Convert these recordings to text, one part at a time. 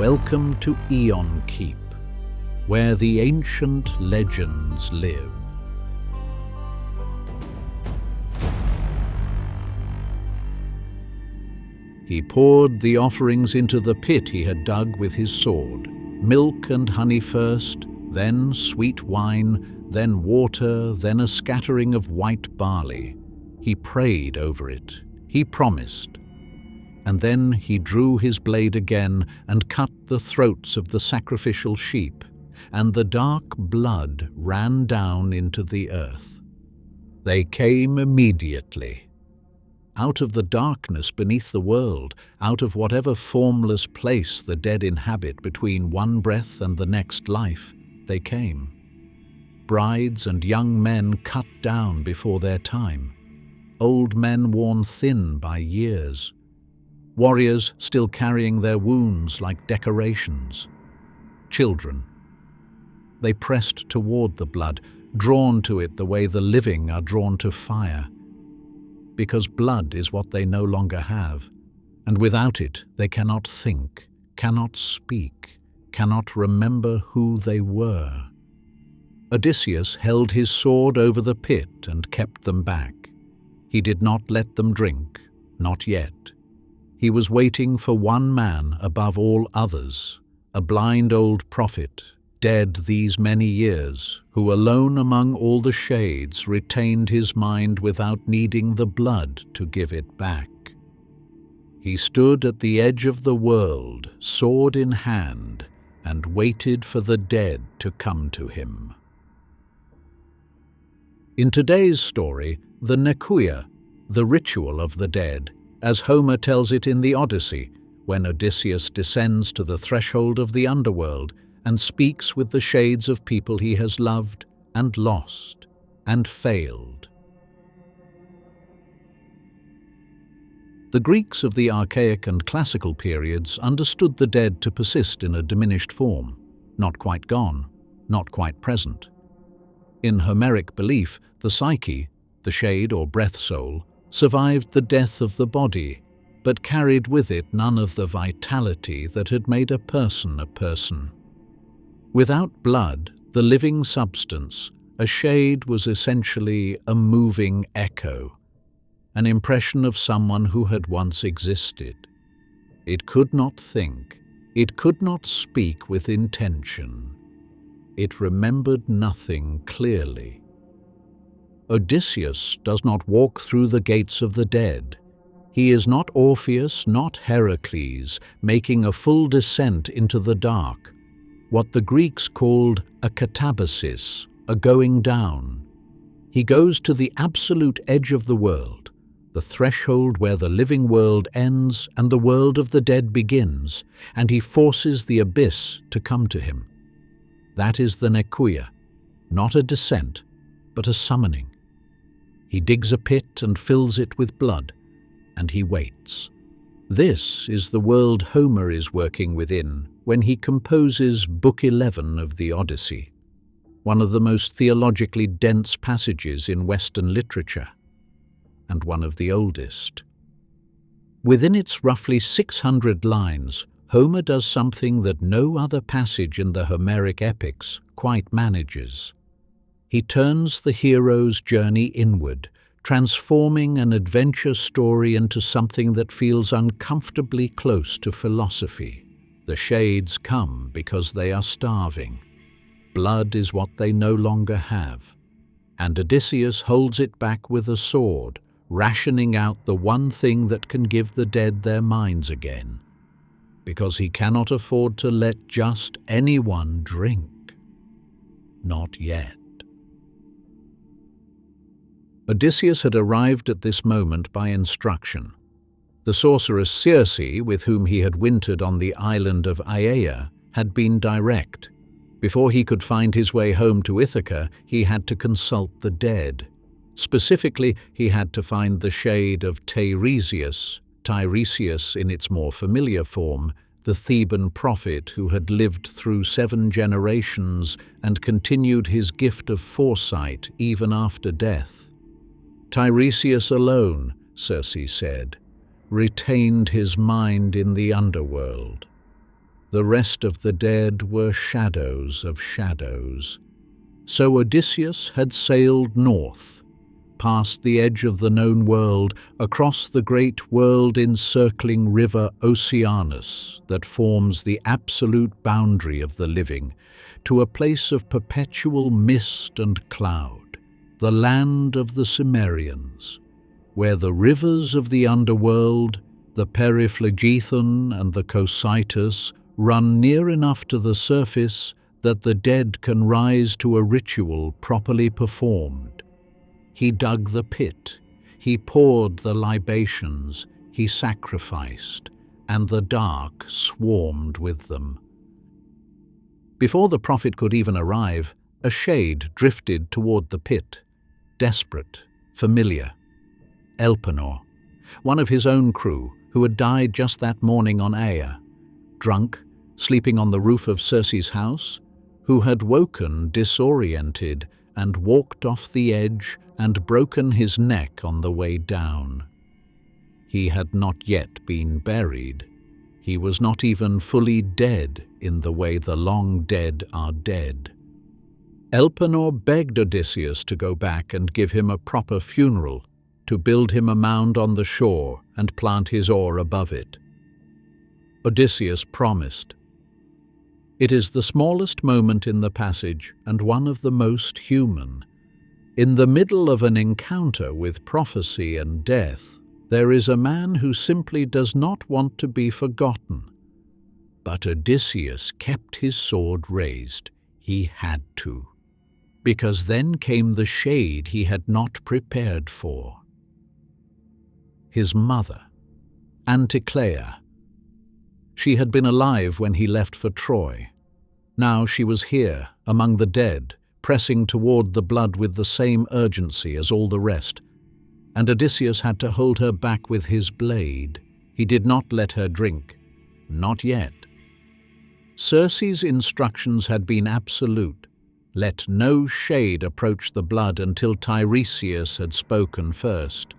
Welcome to Aeonkeep, where the ancient legends live. He poured the offerings into the pit he had dug with his sword. Milk and honey first, then sweet wine, then water, then a scattering of white barley. He prayed over it. He promised. And then he drew his blade again and cut the throats of the sacrificial sheep, and the dark blood ran down into the earth. They came immediately. Out of the darkness beneath the world, out of whatever formless place the dead inhabit between one breath and the next life, they came. Brides and young men cut down before their time. Old men worn thin by years. Warriors still carrying their wounds like decorations. Children. They pressed toward the blood, drawn to it the way the living are drawn to fire. Because blood is what they no longer have, and without it they cannot think, cannot speak, cannot remember who they were. Odysseus held his sword over the pit and kept them back. He did not let them drink, not yet. He was waiting for one man above all others, a blind old prophet, dead these many years, who alone among all the shades retained his mind without needing the blood to give it back. He stood at the edge of the world, sword in hand, and waited for the dead to come to him. In today's story, the Nekuia, the ritual of the dead, as Homer tells it in the Odyssey, when Odysseus descends to the threshold of the Underworld and speaks with the shades of people he has loved and lost and failed. The Greeks of the archaic and classical periods understood the dead to persist in a diminished form, not quite gone, not quite present. In Homeric belief, the psyche, the shade or breath soul, survived the death of the body, but carried with it none of the vitality that had made a person a person. Without blood, the living substance, a shade was essentially a moving echo, an impression of someone who had once existed. It could not think, it could not speak with intention. It remembered nothing clearly. Odysseus does not walk through the gates of the dead. He is not Orpheus, not Heracles, making a full descent into the dark, what the Greeks called a katabasis, a going down. He goes to the absolute edge of the world, the threshold where the living world ends and the world of the dead begins, and he forces the abyss to come to him. That is the Nekuia, not a descent, but a summoning. He digs a pit and fills it with blood, and he waits. This is the world Homer is working within when he composes Book 11 of the Odyssey, one of the most theologically dense passages in Western literature, and one of the oldest. Within its roughly 600 lines, Homer does something that no other passage in the Homeric epics quite manages. He turns the hero's journey inward, transforming an adventure story into something that feels uncomfortably close to philosophy. The shades come because they are starving. Blood is what they no longer have. And Odysseus holds it back with a sword, rationing out the one thing that can give the dead their minds again. Because he cannot afford to let just anyone drink. Not yet. Odysseus had arrived at this moment by instruction. The sorceress Circe, with whom he had wintered on the island of Aeaea, had been direct. Before he could find his way home to Ithaca, he had to consult the dead. Specifically, he had to find the shade of Tiresias in its more familiar form, the Theban prophet who had lived through 7 generations and continued his gift of foresight even after death. Tiresias alone, Circe said, retained his mind in the underworld. The rest of the dead were shadows of shadows. So Odysseus had sailed north, past the edge of the known world, across the great world-encircling river Oceanus that forms the absolute boundary of the living, to a place of perpetual mist and cloud, the land of the Cimmerians, where the rivers of the underworld, the Periphlogethon and the Cocytus, run near enough to the surface that the dead can rise to a ritual properly performed. He dug the pit, he poured the libations, he sacrificed, and the dark swarmed with them. Before the prophet could even arrive, a shade drifted toward the pit, desperate, familiar. Elpenor, one of his own crew, who had died just that morning on Aea, drunk, sleeping on the roof of Circe's house, who had woken disoriented and walked off the edge and broken his neck on the way down. He had not yet been buried. He was not even fully dead in the way the long dead are dead. Elpenor begged Odysseus to go back and give him a proper funeral, to build him a mound on the shore and plant his oar above it. Odysseus promised. It is the smallest moment in the passage and one of the most human. In the middle of an encounter with prophecy and death, there is a man who simply does not want to be forgotten. But Odysseus kept his sword raised. He had to. Because then came the shade he had not prepared for. His mother, Anticleia. She had been alive when he left for Troy. Now she was here, among the dead, pressing toward the blood with the same urgency as all the rest. And Odysseus had to hold her back with his blade. He did not let her drink. Not yet. Circe's instructions had been absolute. Let no shade approach the blood until Tiresias had spoken first.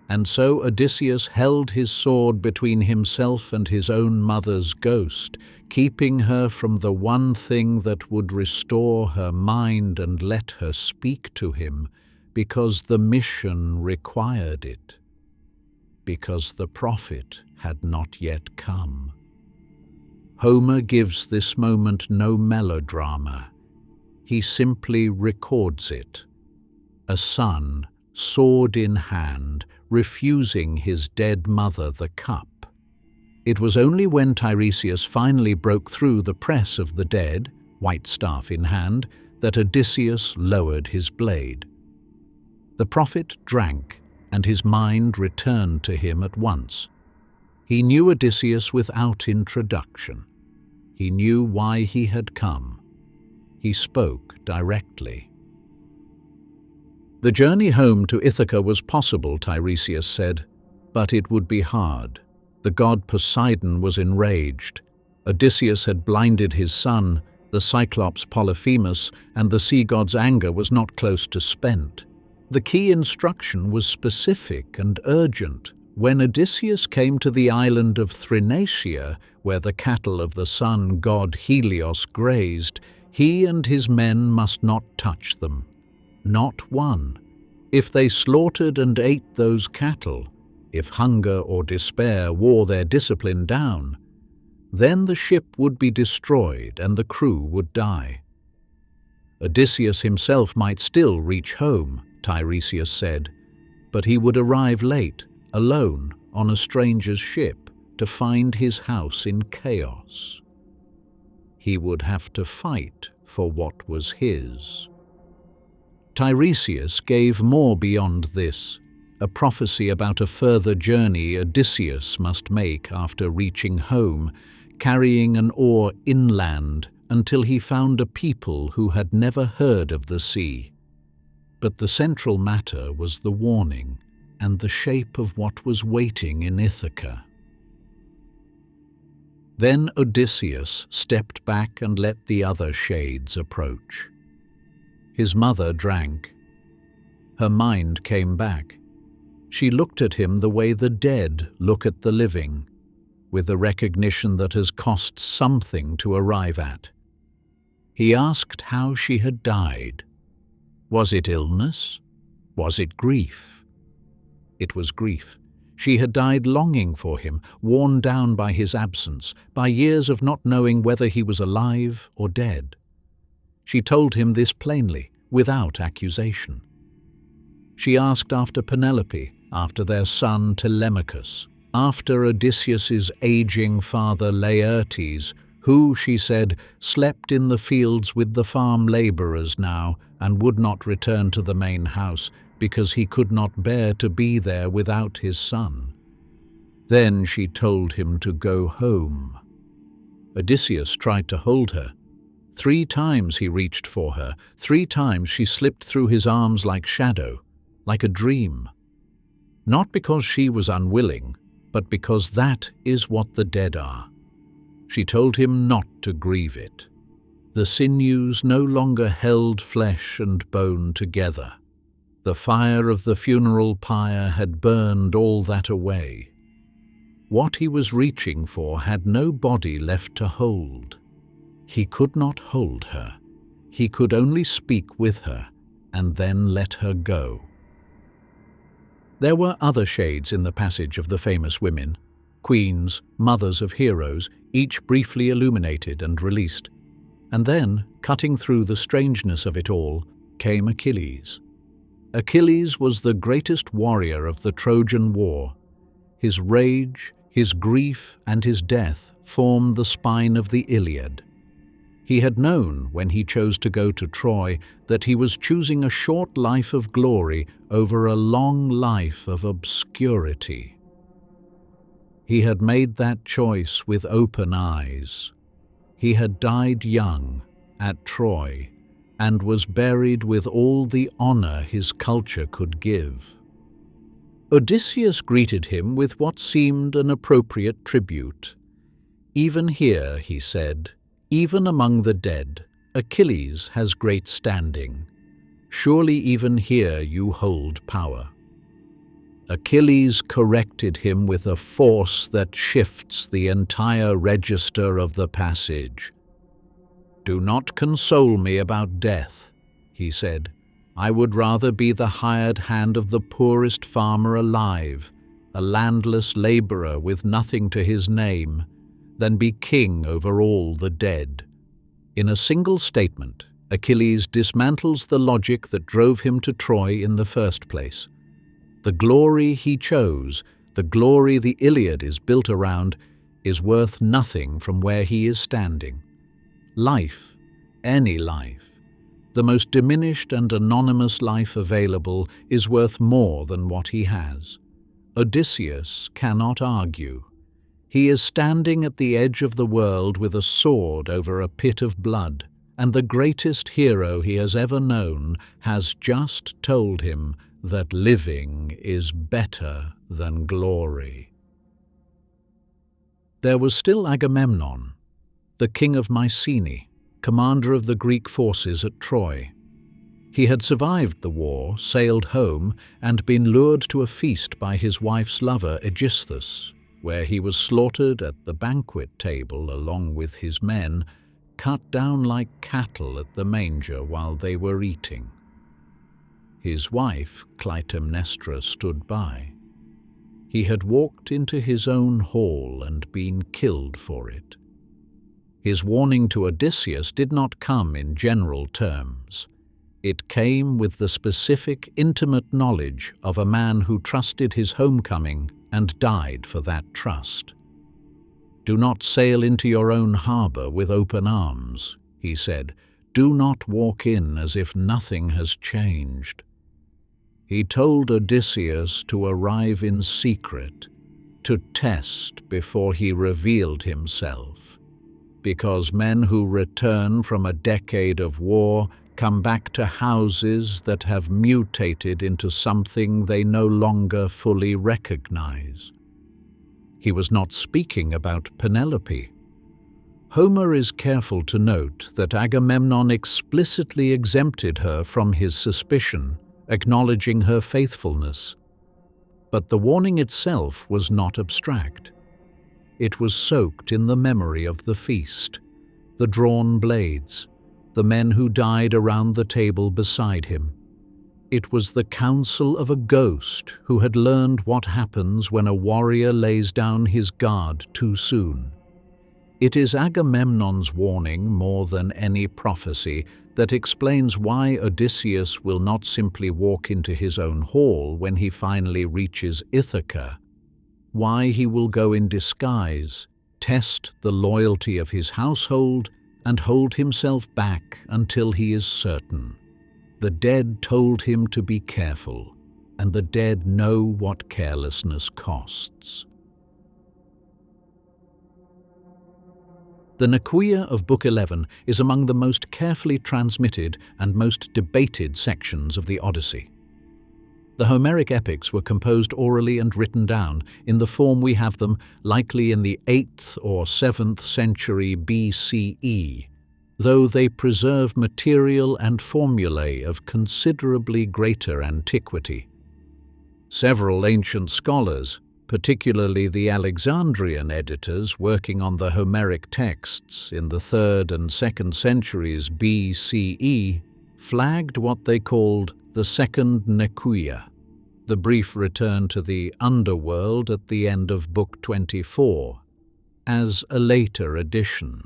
And so Odysseus held his sword between himself and his own mother's ghost, keeping her from the one thing that would restore her mind and let her speak to him, because the mission required it, because the prophet had not yet come. Homer gives this moment no melodrama. He simply records it. A son, sword in hand, refusing his dead mother the cup. It was only when Tiresias finally broke through the press of the dead, white staff in hand, that Odysseus lowered his blade. The prophet drank, and his mind returned to him at once. He knew Odysseus without introduction. He knew why he had come. He spoke directly. The journey home to Ithaca was possible, Tiresias said, but it would be hard. The god Poseidon was enraged. Odysseus had blinded his son, the Cyclops Polyphemus, and the sea god's anger was not close to spent. The key instruction was specific and urgent. When Odysseus came to the island of Thrinacia, where the cattle of the sun god Helios grazed, he and his men must not touch them. Not one. If they slaughtered and ate those cattle, if hunger or despair wore their discipline down, then the ship would be destroyed and the crew would die. Odysseus himself might still reach home, Tiresias said, but he would arrive late, alone, on a stranger's ship, to find his house in chaos. He would have to fight for what was his. Tiresias gave more beyond this, a prophecy about a further journey Odysseus must make after reaching home, carrying an oar inland until he found a people who had never heard of the sea. But the central matter was the warning and the shape of what was waiting in Ithaca. Then Odysseus stepped back and let the other shades approach. His mother drank. Her mind came back. She looked at him the way the dead look at the living. with the recognition that has cost something to arrive at. He asked how she had died. Was it illness? Was it grief? It was grief. She had died longing for him, worn down by his absence, by years of not knowing whether he was alive or dead. She told him this plainly, without accusation. She asked after Penelope, after their son Telemachus, after Odysseus's aging father Laertes, who, she said, slept in the fields with the farm labourers now and would not return to the main house because he could not bear to be there without his son. Then she told him to go home. Odysseus tried to hold her. 3 times he reached for her. 3 times she slipped through his arms like shadow, like a dream. Not because she was unwilling, but because that is what the dead are. She told him not to grieve it. The sinews no longer held flesh and bone together. The fire of the funeral pyre had burned all that away. What he was reaching for had no body left to hold. He could not hold her. He could only speak with her and then let her go. There were other shades in the passage of the famous women, queens, mothers of heroes, each briefly illuminated and released. And then, cutting through the strangeness of it all, came Achilles. Achilles was the greatest warrior of the Trojan War. His rage, his grief, and his death formed the spine of the Iliad. He had known, when he chose to go to Troy, that he was choosing a short life of glory over a long life of obscurity. He had made that choice with open eyes. He had died young, at Troy, and was buried with all the honor his culture could give. Odysseus greeted him with what seemed an appropriate tribute. "Even here," he said, "even among the dead, Achilles has great standing. Surely even here you hold power." Achilles corrected him with a force that shifts the entire register of the passage. "Do not console me about death," he said. "I would rather be the hired hand of the poorest farmer alive, a landless laborer with nothing to his name, than be king over all the dead." In a single statement, Achilles dismantles the logic that drove him to Troy in the first place. The glory he chose, the glory the Iliad is built around, is worth nothing from where he is standing. Life, any life, the most diminished and anonymous life available, is worth more than what he has. Odysseus cannot argue. He is standing at the edge of the world with a sword over a pit of blood, and the greatest hero he has ever known has just told him that living is better than glory. There was still Agamemnon, the king of Mycenae, commander of the Greek forces at Troy. He had survived the war, sailed home, and been lured to a feast by his wife's lover Aegisthus, where he was slaughtered at the banquet table along with his men, cut down like cattle at the manger while they were eating. His wife, Clytemnestra, stood by. He had walked into his own hall and been killed for it. His warning to Odysseus did not come in general terms. It came with the specific, intimate knowledge of a man who trusted his homecoming and died for that trust. "Do not sail into your own harbor with open arms," he said. "Do not walk in as if nothing has changed." He told Odysseus to arrive in secret, to test before he revealed himself, because men who return from a decade of war come back to houses that have mutated into something they no longer fully recognize. He was not speaking about Penelope. Homer is careful to note that Agamemnon explicitly exempted her from his suspicion, acknowledging her faithfulness. But the warning itself was not abstract. it was soaked in the memory of the feast, the drawn blades, the men who died around the table beside him. It was the counsel of a ghost who had learned what happens when a warrior lays down his guard too soon. It is Agamemnon's warning more than any prophecy that explains why Odysseus will not simply walk into his own hall when he finally reaches Ithaca, why he will go in disguise, test the loyalty of his household, and hold himself back until he is certain. The dead told him to be careful, and the dead know what carelessness costs. The Nekuia of Book 11 is among the most carefully transmitted and most debated sections of the Odyssey. The Homeric epics were composed orally and written down in the form we have them, likely in the 8th or 7th century BCE, though they preserve material and formulae of considerably greater antiquity. Several ancient scholars, particularly the Alexandrian editors working on the Homeric texts in the 3rd and 2nd centuries BCE, flagged what they called the Second Nekuia, the brief return to the Underworld at the end of Book 24, as a later addition.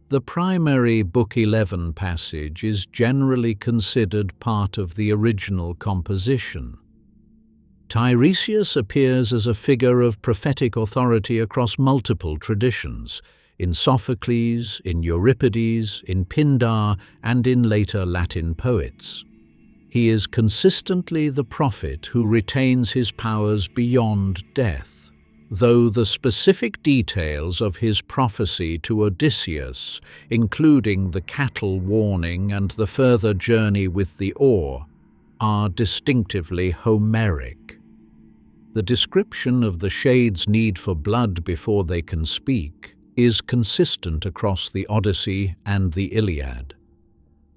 The primary Book 11 passage is generally considered part of the original composition. Tiresias appears as a figure of prophetic authority across multiple traditions, in Sophocles, in Euripides, in Pindar, and in later Latin poets. He is consistently the prophet who retains his powers beyond death, though the specific details of his prophecy to Odysseus, including the cattle warning and the further journey with the oar, are distinctively Homeric. The description of the shades' need for blood before they can speak is consistent across the Odyssey and the Iliad.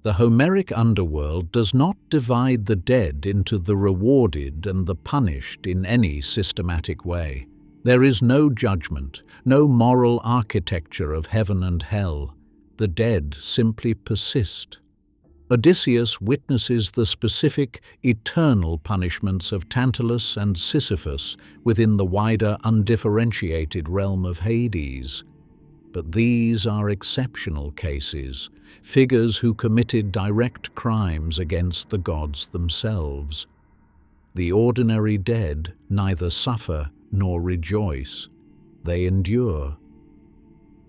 The Homeric underworld does not divide the dead into the rewarded and the punished in any systematic way. There is no judgment, no moral architecture of heaven and hell. The dead simply persist. Odysseus witnesses the specific, eternal punishments of Tantalus and Sisyphus within the wider, undifferentiated realm of Hades. But these are exceptional cases, figures who committed direct crimes against the gods themselves. The ordinary dead neither suffer nor rejoice. They endure.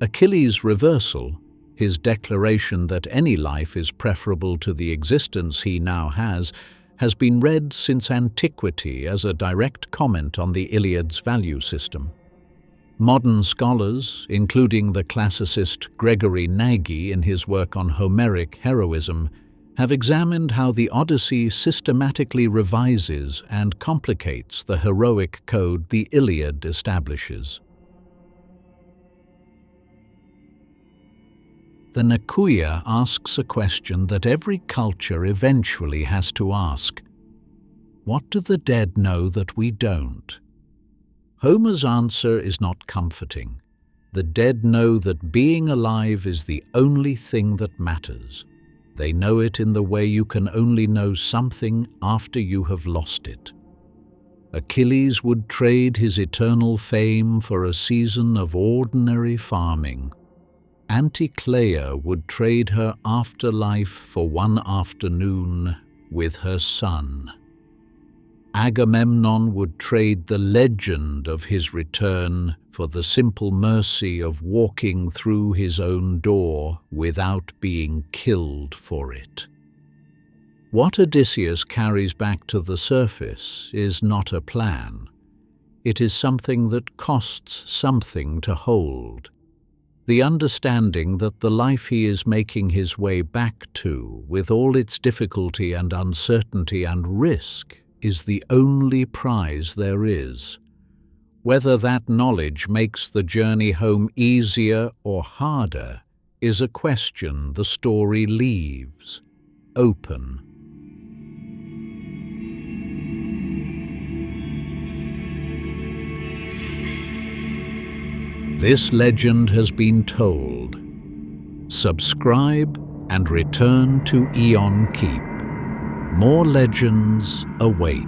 Achilles' reversal, his declaration that any life is preferable to the existence he now has been read since antiquity as a direct comment on the Iliad's value system. Modern scholars, including the classicist Gregory Nagy in his work on Homeric heroism, have examined how the Odyssey systematically revises and complicates the heroic code the Iliad establishes. The Nekuia asks a question that every culture eventually has to ask. What do the dead know that we don't? Homer's answer is not comforting. The dead know that being alive is the only thing that matters. They know it in the way you can only know something after you have lost it. Achilles would trade his eternal fame for a season of ordinary farming. Anticleia would trade her afterlife for one afternoon with her son. Agamemnon would trade the legend of his return for the simple mercy of walking through his own door without being killed for it. What Odysseus carries back to the surface is not a plan. It is something that costs something to hold. The understanding that the life he is making his way back to, with all its difficulty and uncertainty and risk, is the only prize there is. Whether that knowledge makes the journey home easier or harder is a question the story leaves open. This legend has been told. Subscribe and return to Aeonkeep. More legends await.